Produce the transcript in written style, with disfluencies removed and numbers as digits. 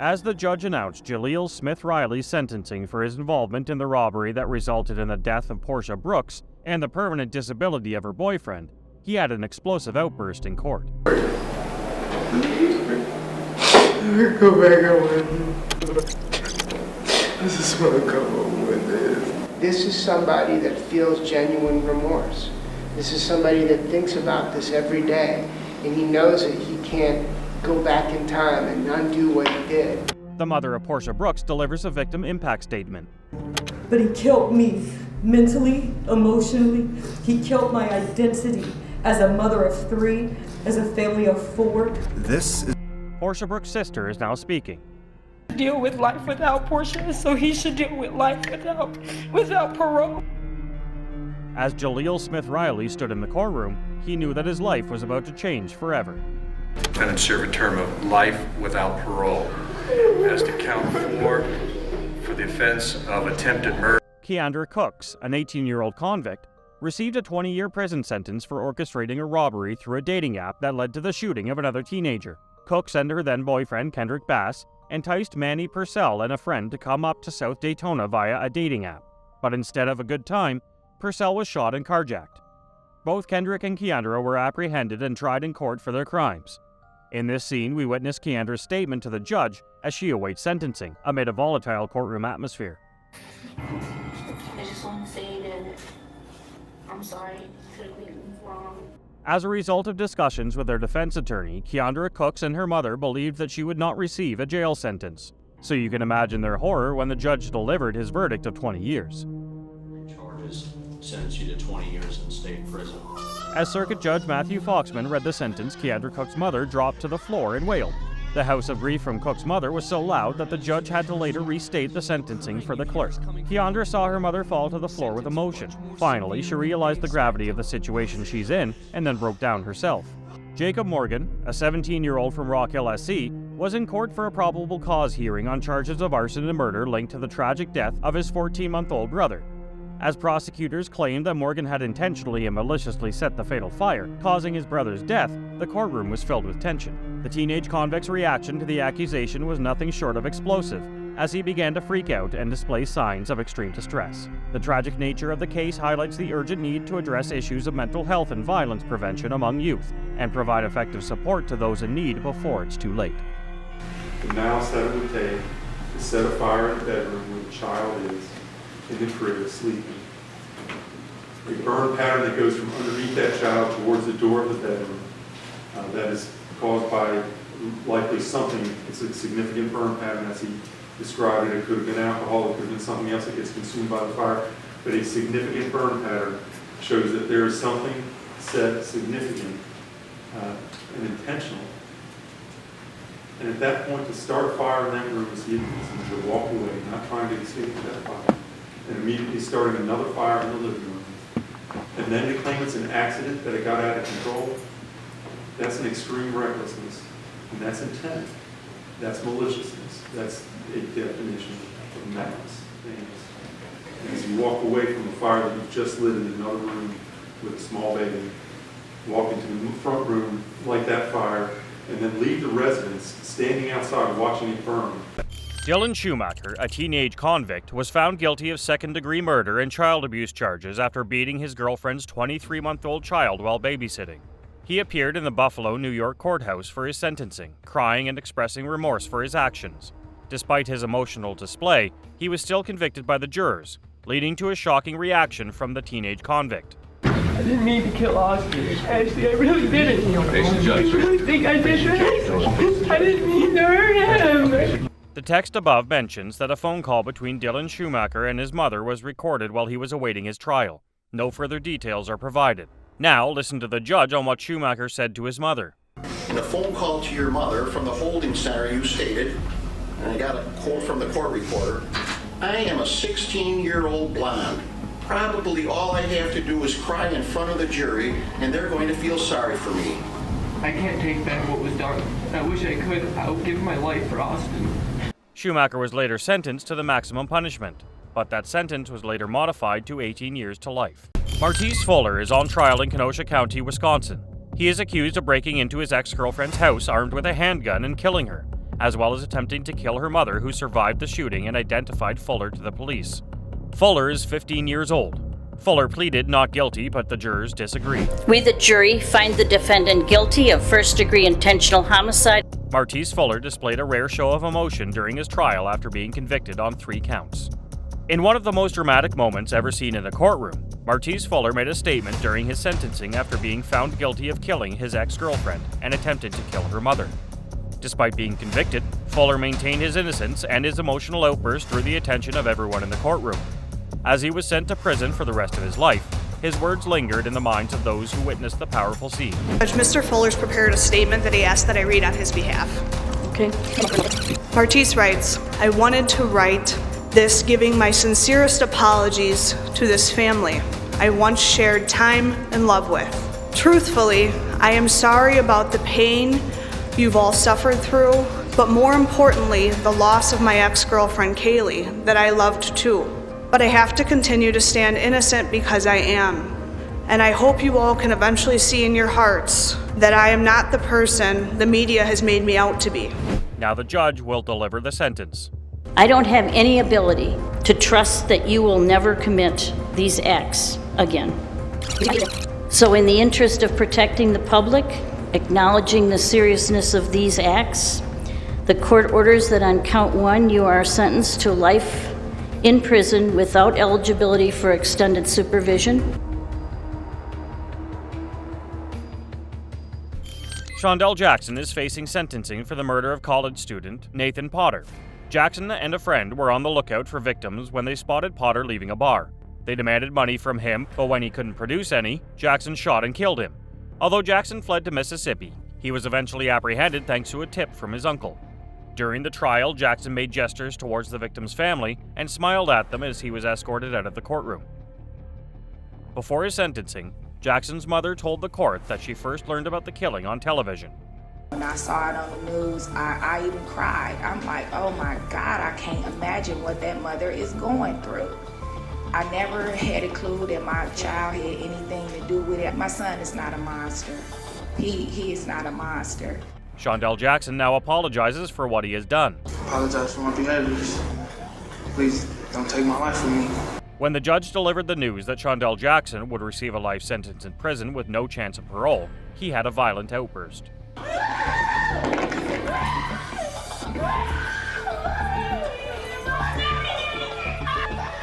as the judge announced Jaleel Smith Riley's sentencing for his involvement in the robbery that resulted in the death of Portia Brooks and the permanent disability of her boyfriend, he had an explosive outburst in court. Go back on with I just want to come home with this. This is somebody that feels genuine remorse. This is somebody that thinks about this every day, and he knows that he can't go back in time and undo what he did. The mother of Portia Brooks delivers a victim impact statement. But he killed me mentally, emotionally. He killed my identity as a mother of 3, as a family of 4. Portia Brooks' sister is now speaking. Deal with life without Portia, so he should deal with life without parole. As Jaleel Smith Riley stood in the courtroom, he knew that his life was about to change forever. Defendant serve a term of life without parole as to count 4 for the offense of attempted murder. Keandra Cooks, an 18-year-old convict, received a 20-year prison sentence for orchestrating a robbery through a dating app that led to the shooting of another teenager. Cooks and her then-boyfriend Kendrick Bass enticed Manny Purcell and a friend to come up to South Daytona via a dating app. But instead of a good time, Purcell was shot and carjacked. Both Kendrick and Keandra were apprehended and tried in court for their crimes. In this scene, we witness Keandra's statement to the judge as she awaits sentencing, amid a volatile courtroom atmosphere. I just want to say that I'm sorry for being wrong. As a result of discussions with their defense attorney, Keandra Cooks and her mother believed that she would not receive a jail sentence. So you can imagine their horror when the judge delivered his verdict of 20 years. Charges sentence you to 20 years in state prison. As Circuit Judge Matthew Foxman read the sentence, Keandra Cooks' mother dropped to the floor and wailed. The house of grief from Cook's mother was so loud that the judge had to later restate the sentencing for the clerk. Keandra saw her mother fall to the floor with emotion. Finally, she realized the gravity of the situation she's in and then broke down herself. Jacob Morgan, a 17-year-old from Rock Hill SC, was in court for a probable cause hearing on charges of arson and murder linked to the tragic death of his 14-month-old brother. As prosecutors claimed that Morgan had intentionally and maliciously set the fatal fire, causing his brother's death, the courtroom was filled with tension. The teenage convict's reaction to the accusation was nothing short of explosive, as he began to freak out and display signs of extreme distress. The tragic nature of the case highlights the urgent need to address issues of mental health and violence prevention among youth, and provide effective support to those in need before it's too late. The mouse that it would take to set a fire in the bedroom where the child is in the crib sleeping. A burn pattern that goes from underneath that child towards the door of the bedroom that is caused by likely something. It's a significant burn pattern as he described it. It could have been alcohol, it could have been something else that gets consumed by the fire, but a significant burn pattern shows that there is something set significant and intentional. And at that point, to start a fire in that room is the innocent, to walk away, not trying to escape that fire, and immediately starting another fire in the living room. And then to claim it's an accident, that it got out of control, that's an extreme recklessness, and that's intent, that's maliciousness, that's a definition of malice. And as you walk away from the fire that you've just lit in another room with a small baby, walk into the front room, light that fire, and then leave the residence standing outside watching it burn. Dylan Schumacher, a teenage convict, was found guilty of second-degree murder and child abuse charges after beating his girlfriend's 23-month-old child while babysitting. He appeared in the Buffalo, New York courthouse for his sentencing, crying and expressing remorse for his actions. Despite his emotional display, he was still convicted by the jurors, leading to a shocking reaction from the teenage convict. I didn't mean to kill Austin. Ashley, I really didn't. I really think I did that. I didn't mean to hurt him. The text above mentions that a phone call between Dylan Schumacher and his mother was recorded while he was awaiting his trial. No further details are provided. Now, listen to the judge on what Schumacher said to his mother. In a phone call to your mother from the holding center, you stated, and I got a quote from the court reporter, "I am a 16-year-old blonde. Probably all I have to do is cry in front of the jury, and they're going to feel sorry for me." I can't take back what was done. I wish I could. I would give my life for Austin. Schumacher was later sentenced to the maximum punishment, but that sentence was later modified to 18 years to life. Martise Fuller is on trial in Kenosha County, Wisconsin. He is accused of breaking into his ex-girlfriend's house armed with a handgun and killing her. as well as attempting to kill her mother, who survived the shooting and identified Fuller to the police. Fuller is 15 years old. Fuller pleaded not guilty, but the jurors disagreed. We, the jury, find the defendant guilty of first-degree intentional homicide. Martise Fuller displayed a rare show of emotion during his trial after being convicted on 3 counts. In one of the most dramatic moments ever seen in a courtroom, Martise Fuller made a statement during his sentencing after being found guilty of killing his ex-girlfriend and attempted to kill her mother. Despite being convicted, Fuller maintained his innocence, and his emotional outburst drew the attention of everyone in the courtroom. As he was sent to prison for the rest of his life, his words lingered in the minds of those who witnessed the powerful scene. Judge, Mr. Fuller's prepared a statement that he asked that I read on his behalf. Okay. Martise writes, I wanted to write this giving my sincerest apologies to this family I once shared time and love with. Truthfully, I am sorry about the pain you've all suffered through, but more importantly, the loss of my ex-girlfriend Kaylee that I loved too. But I have to continue to stand innocent because I am. And I hope you all can eventually see in your hearts that I am not the person the media has made me out to be. Now the judge will deliver the sentence. I don't have any ability to trust that you will never commit these acts again. So in the interest of protecting the public, acknowledging the seriousness of these acts, the court orders that on count 1 you are sentenced to life in prison without eligibility for extended supervision. Shondell Jackson is facing sentencing for the murder of college student Nathan Potter. Jackson and a friend were on the lookout for victims when they spotted Potter leaving a bar. They demanded money from him, but when he couldn't produce any, Jackson shot and killed him. Although Jackson fled to Mississippi, he was eventually apprehended thanks to a tip from his uncle. During the trial, Jackson made gestures towards the victim's family and smiled at them as he was escorted out of the courtroom. Before his sentencing, Jackson's mother told the court that she first learned about the killing on television. When I saw it on the news, I even cried. I'm like, oh my God, I can't imagine what that mother is going through. I never had a clue that my child had anything to do with it. My son is not a monster. He is not a monster. Shondell Jackson now apologizes for what he has done. I apologize for my behaviors. Please don't take my life from me. When the judge delivered the news that Shondell Jackson would receive a life sentence in prison with no chance of parole, he had a violent outburst.